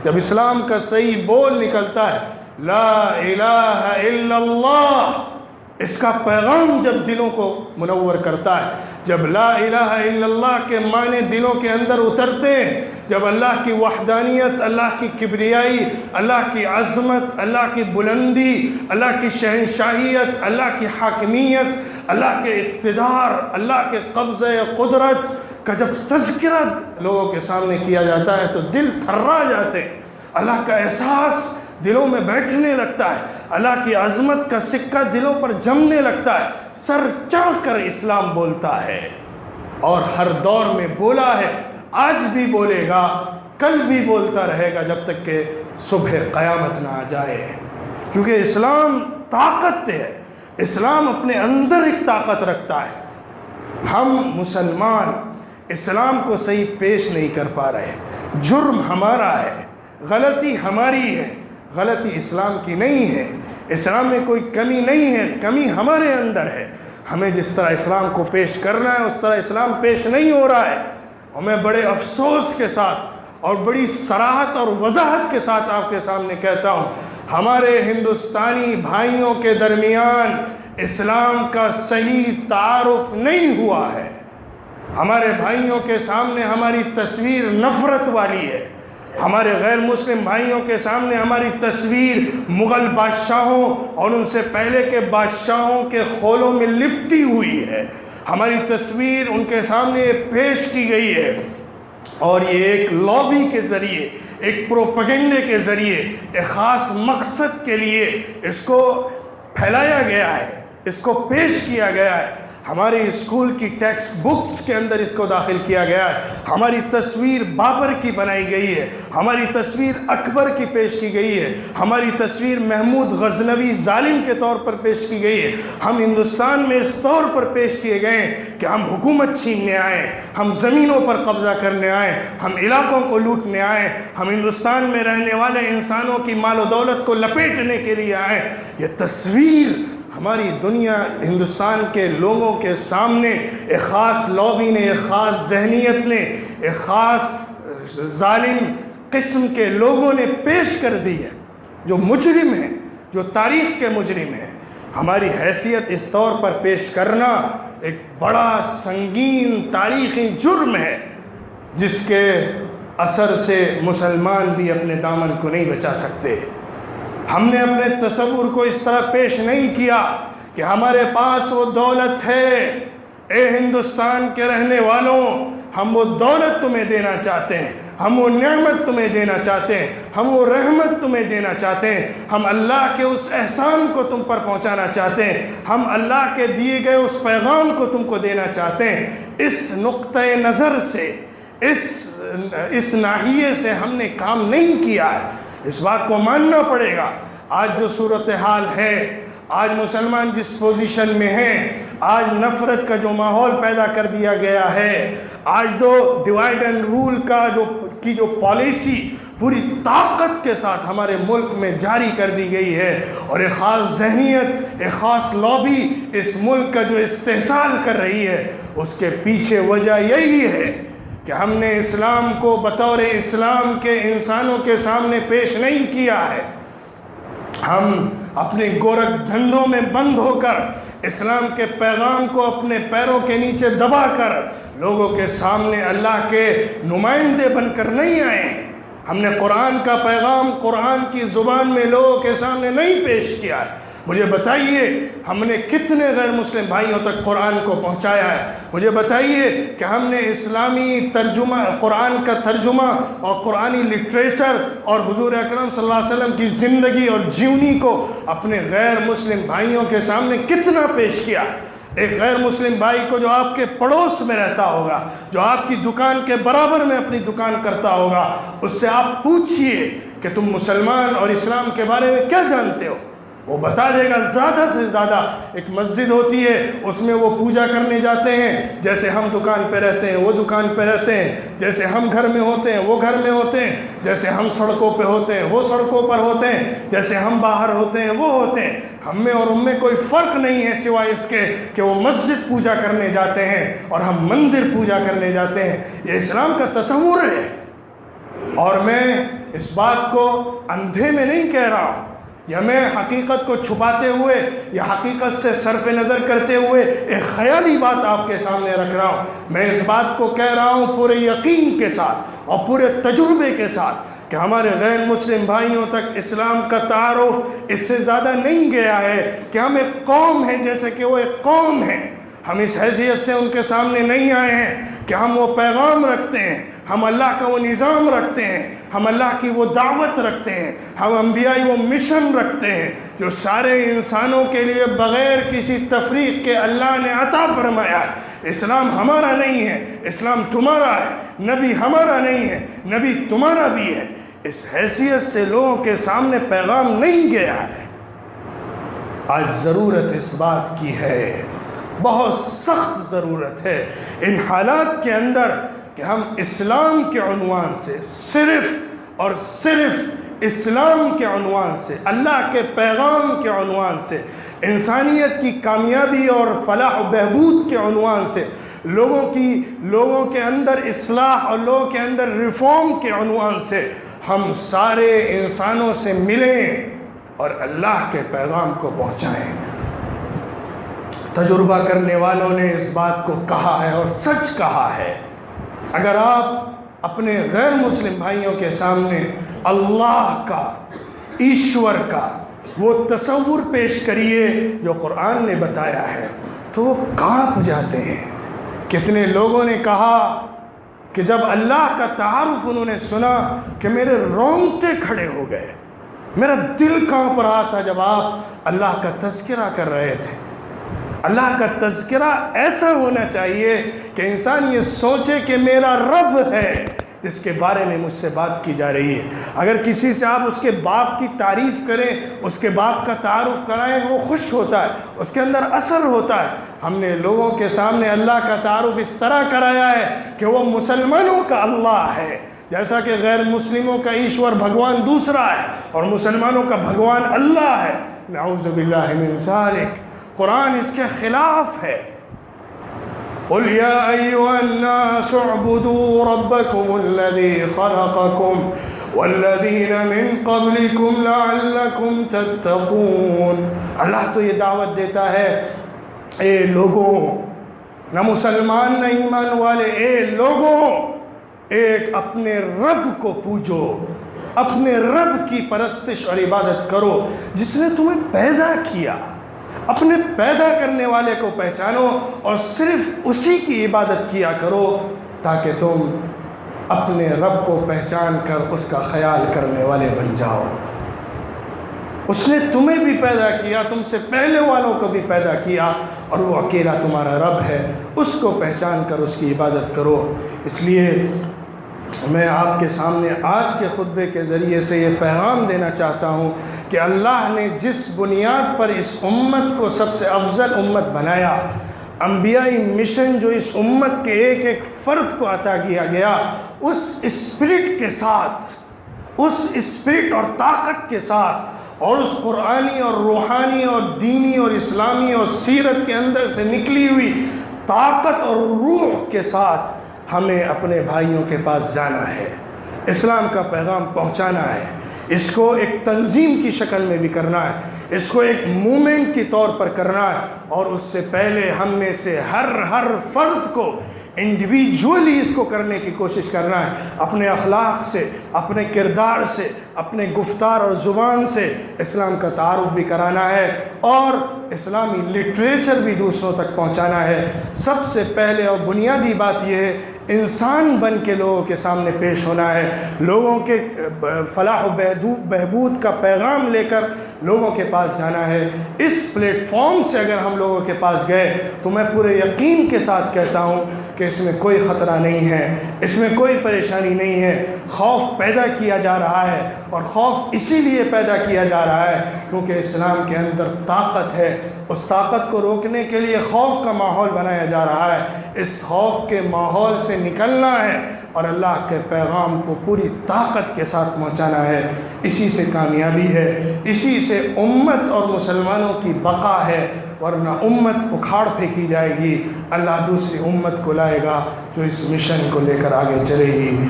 جب اسلام کا صحیح بول نکلتا ہے لا الہ الا اللہ، اس کا پیغام جب دلوں کو منور کرتا ہے، جب لا الہ الا اللہ کے معنی دلوں کے اندر اترتے ہیں، جب اللہ کی وحدانیت، اللہ کی کبریائی، اللہ کی عظمت، اللہ کی بلندی، اللہ کی شہنشاہیت، اللہ کی حاکمیت، اللہ کے اقتدار، اللہ کے قبضہ قدرت کا جب تذکرہ لوگوں کے سامنے کیا جاتا ہے تو دل تھرا جاتے ہیں، اللہ کا احساس دلوں میں بیٹھنے لگتا ہے، اللہ کی عظمت کا سکہ دلوں پر جمنے لگتا ہے، سر چڑھ کر اسلام بولتا ہے، اور ہر دور میں بولا ہے، آج بھی بولے گا، کل بھی بولتا رہے گا جب تک کہ صبح قیامت نہ آ جائے، کیونکہ اسلام طاقت ہے، اسلام اپنے اندر ایک طاقت رکھتا ہے۔ ہم مسلمان اسلام کو صحیح پیش نہیں کر پا رہے، جرم ہمارا ہے، غلطی ہماری ہے، غلطی اسلام کی نہیں ہے، اسلام میں کوئی کمی نہیں ہے، کمی ہمارے اندر ہے، ہمیں جس طرح اسلام کو پیش کرنا ہے اس طرح اسلام پیش نہیں ہو رہا ہے، اور میں بڑے افسوس کے ساتھ اور بڑی صراحت اور وضاحت کے ساتھ آپ کے سامنے کہتا ہوں، ہمارے ہندوستانی بھائیوں کے درمیان اسلام کا صحیح تعارف نہیں ہوا ہے، ہمارے بھائیوں کے سامنے ہماری تصویر نفرت والی ہے، ہمارے غیر مسلم بھائیوں کے سامنے ہماری تصویر مغل بادشاہوں اور ان سے پہلے کے بادشاہوں کے خولوں میں لپٹی ہوئی ہے، ہماری تصویر ان کے سامنے پیش کی گئی ہے، اور یہ ایک لابی کے ذریعے، ایک پروپیگنڈے کے ذریعے، ایک خاص مقصد کے لیے اس کو پھیلایا گیا ہے، اس کو پیش کیا گیا ہے، ہماری اسکول کی ٹیکسٹ بکس کے اندر اس کو داخل کیا گیا ہے، ہماری تصویر بابر کی بنائی گئی ہے، ہماری تصویر اکبر کی پیش کی گئی ہے، ہماری تصویر محمود غزنوی ظالم کے طور پر پیش کی گئی ہے، ہم ہندوستان میں اس طور پر پیش کیے گئے ہیں کہ ہم حکومت چھیننے آئے، ہم زمینوں پر قبضہ کرنے آئے، ہم علاقوں کو لوٹنے آئے، ہم ہندوستان میں رہنے والے انسانوں کی مال و دولت کو لپیٹنے کے لیے آئے۔ یہ تصویر ہماری دنیا ہندوستان کے لوگوں کے سامنے ایک خاص لابی نے، ایک خاص ذہنیت نے، ایک خاص ظالم قسم کے لوگوں نے پیش کر دی ہے، جو مجرم ہیں، جو تاریخ کے مجرم ہیں۔ ہماری حیثیت اس طور پر پیش کرنا ایک بڑا سنگین تاریخی جرم ہے، جس کے اثر سے مسلمان بھی اپنے دامن کو نہیں بچا سکتے۔ ہم نے اپنے تصور کو اس طرح پیش نہیں کیا کہ ہمارے پاس وہ دولت ہے، اے ہندوستان کے رہنے والوں، ہم وہ دولت تمہیں دینا چاہتے ہیں، ہم وہ نعمت تمہیں دینا چاہتے ہیں، ہم وہ رحمت تمہیں دینا چاہتے ہیں، ہم اللہ کے اس احسان کو تم پر پہنچانا چاہتے ہیں، ہم اللہ کے دیے گئے اس پیغام کو تم کو دینا چاہتے ہیں۔ اس نقطۂ نظر سے، اس ناحیے سے ہم نے کام نہیں کیا ہے، اس بات کو ماننا پڑے گا۔ آج جو صورتحال ہے، آج مسلمان جس پوزیشن میں ہیں، آج نفرت کا جو ماحول پیدا کر دیا گیا ہے، آج ڈیوائیڈ اینڈ رول کی جو پالیسی پوری طاقت کے ساتھ ہمارے ملک میں جاری کر دی گئی ہے، اور ایک خاص ذہنیت، ایک خاص لابی اس ملک کا جو استحصال کر رہی ہے، اس کے پیچھے وجہ یہی ہے کہ ہم نے اسلام کو بطور اسلام کے انسانوں کے سامنے پیش نہیں کیا ہے۔ ہم اپنے گورکھ دھندوں میں بند ہو کر اسلام کے پیغام کو اپنے پیروں کے نیچے دبا کر لوگوں کے سامنے اللہ کے نمائندے بن کر نہیں آئے ہیں۔ ہم نے قرآن کا پیغام قرآن کی زبان میں لوگوں کے سامنے نہیں پیش کیا ہے۔ مجھے بتائیے ہم نے کتنے غیر مسلم بھائیوں تک قرآن کو پہنچایا ہے؟ مجھے بتائیے کہ ہم نے اسلامی ترجمہ، قرآن کا ترجمہ اور قرآنی لٹریچر اور حضور اکرم صلی اللہ علیہ وسلم کی زندگی اور جیونی کو اپنے غیر مسلم بھائیوں کے سامنے کتنا پیش کیا؟ ایک غیر مسلم بھائی کو جو آپ کے پڑوس میں رہتا ہوگا، جو آپ کی دکان کے برابر میں اپنی دکان کرتا ہوگا، اس سے آپ پوچھئے کہ تم مسلمان اور اسلام کے بارے میں کیا جانتے ہو؟ وہ بتا دے گا زیادہ سے زیادہ ایک مسجد ہوتی ہے، اس میں وہ پوجا کرنے جاتے ہیں، جیسے ہم دکان پہ رہتے ہیں وہ دکان پہ رہتے ہیں، جیسے ہم گھر میں ہوتے ہیں وہ گھر میں ہوتے ہیں، جیسے ہم سڑکوں پہ ہوتے ہیں وہ سڑکوں پر ہوتے ہیں، جیسے ہم باہر ہوتے ہیں وہ ہوتے ہیں۔ ہم میں اور ان میں کوئی فرق نہیں ہے سوائے اس کے کہ وہ مسجد پوجا کرنے جاتے ہیں اور ہم مندر پوجا کرنے جاتے ہیں۔ یہ اسلام کا تصور ہے، اور میں اس بات کو اندھے میں نہیں کہہ رہا ہوں، یا میں حقیقت کو چھپاتے ہوئے یا حقیقت سے صرف نظر کرتے ہوئے ایک خیالی بات آپ کے سامنے رکھ رہا ہوں۔ میں اس بات کو کہہ رہا ہوں پورے یقین کے ساتھ اور پورے تجربے کے ساتھ کہ ہمارے غیر مسلم بھائیوں تک اسلام کا تعارف اس سے زیادہ نہیں گیا ہے کہ ہم ایک قوم ہیں جیسے کہ وہ ایک قوم ہے۔ ہم اس حیثیت سے ان کے سامنے نہیں آئے ہیں کہ ہم وہ پیغام رکھتے ہیں، ہم اللہ کا وہ نظام رکھتے ہیں، ہم اللہ کی وہ دعوت رکھتے ہیں، ہم انبیائی وہ مشن رکھتے ہیں جو سارے انسانوں کے لیے بغیر کسی تفریق کے اللہ نے عطا فرمایا ہے۔ اسلام ہمارا نہیں ہے، اسلام تمہارا ہے، نبی ہمارا نہیں ہے، نبی تمہارا بھی ہے۔ اس حیثیت سے لوگوں کے سامنے پیغام نہیں گیا ہے۔ آج ضرورت اس بات کی ہے، بہت سخت ضرورت ہے ان حالات کے اندر کہ ہم اسلام کے عنوان سے، صرف اور صرف اسلام کے عنوان سے، اللہ کے پیغام کے عنوان سے، انسانیت کی کامیابی اور فلاح و بہبود کے عنوان سے، لوگوں کے اندر اصلاح اور لوگوں کے اندر ریفارم کے عنوان سے ہم سارے انسانوں سے ملیں اور اللہ کے پیغام کو پہنچائیں۔ تجربہ کرنے والوں نے اس بات کو کہا ہے اور سچ کہا ہے۔ اگر آپ اپنے غیر مسلم بھائیوں کے سامنے اللہ کا، ایشور کا وہ تصور پیش کریے جو قرآن نے بتایا ہے تو وہ کانپ جاتے ہیں۔ کتنے لوگوں نے کہا کہ جب اللہ کا تعارف انہوں نے سنا کہ میرے رونگٹے کھڑے ہو گئے، میرا دل کانپ رہا تھا جب آپ اللہ کا تذکرہ کر رہے تھے۔ اللہ کا تذکرہ ایسا ہونا چاہیے کہ انسان یہ سوچے کہ میرا رب ہے جس کے بارے میں مجھ سے بات کی جا رہی ہے۔ اگر کسی سے آپ اس کے باپ کی تعریف کریں، اس کے باپ کا تعارف کرائیں، وہ خوش ہوتا ہے، اس کے اندر اثر ہوتا ہے۔ ہم نے لوگوں کے سامنے اللہ کا تعارف اس طرح کرایا ہے کہ وہ مسلمانوں کا اللہ ہے، جیسا کہ غیر مسلموں کا ایشور بھگوان دوسرا ہے اور مسلمانوں کا بھگوان اللہ ہے۔ نعوذ باللہ من ذالک۔ قرآن اس کے خلاف ہے۔ قل یا ایھا الناس اعبدوا ربکم الذی خلقکم والذین من قبلکم لعلکم تتقون۔ اللہ تو یہ دعوت دیتا ہے، اے لوگوں، نہ مسلمان نہ ایمان والے، اے لوگوں، ایک اپنے رب کو پوجو، اپنے رب کی پرستش اور عبادت کرو جس نے تمہیں پیدا کیا۔ اپنے پیدا کرنے والے کو پہچانو اور صرف اسی کی عبادت کیا کرو تاکہ تم اپنے رب کو پہچان کر اس کا خیال کرنے والے بن جاؤ۔ اس نے تمہیں بھی پیدا کیا، تم سے پہلے والوں کو بھی پیدا کیا، اور وہ اکیلا تمہارا رب ہے، اس کو پہچان کر اس کی عبادت کرو۔ اس لیے میں آپ کے سامنے آج کے خطبے کے ذریعے سے یہ پیغام دینا چاہتا ہوں کہ اللہ نے جس بنیاد پر اس امت کو سب سے افضل امت بنایا، انبیائی مشن جو اس امت کے ایک ایک فرد کو عطا کیا گیا، اس اسپرٹ کے ساتھ، اس اسپرٹ اور طاقت کے ساتھ، اور اس قرآنی اور روحانی اور دینی اور اسلامی اور سیرت کے اندر سے نکلی ہوئی طاقت اور روح کے ساتھ ہمیں اپنے بھائیوں کے پاس جانا ہے، اسلام کا پیغام پہنچانا ہے۔ اس کو ایک تنظیم کی شکل میں بھی کرنا ہے، اس کو ایک موومنٹ کے طور پر کرنا ہے، اور اس سے پہلے ہم میں سے ہر فرد کو انڈیویجولی اس کو کرنے کی کوشش کرنا ہے، اپنے اخلاق سے، اپنے کردار سے، اپنے گفتار اور زبان سے اسلام کا تعارف بھی کرانا ہے، اور اسلامی لٹریچر بھی دوسروں تک پہنچانا ہے۔ سب سے پہلے اور بنیادی بات یہ ہے، انسان بن کے لوگوں کے سامنے پیش ہونا ہے، لوگوں کے فلاح و بہبود کا پیغام لے کر لوگوں کے پاس جانا ہے۔ اس پلیٹ فارم سے اگر ہم لوگوں کے پاس گئے تو میں پورے یقین کے ساتھ کہتا ہوں کہ اس میں کوئی خطرہ نہیں ہے، اس میں کوئی پریشانی نہیں ہے۔ خوف پیدا کیا جا رہا ہے، اور خوف اسی لیے پیدا کیا جا رہا ہے کیونکہ اسلام کے اندر طاقت ہے، اس طاقت کو روکنے کے لیے خوف کا ماحول بنایا جا رہا ہے۔ اس خوف کے ماحول سے نکلنا ہے اور اللہ کے پیغام کو پوری طاقت کے ساتھ پہنچانا ہے۔ اسی سے کامیابی ہے، اسی سے امت اور مسلمانوں کی بقا ہے، ورنہ امت اکھاڑ پھینکی جائے گی۔ اللہ دوسری امت کو لائے گا جو اس مشن کو لے کر آگے چلے گی۔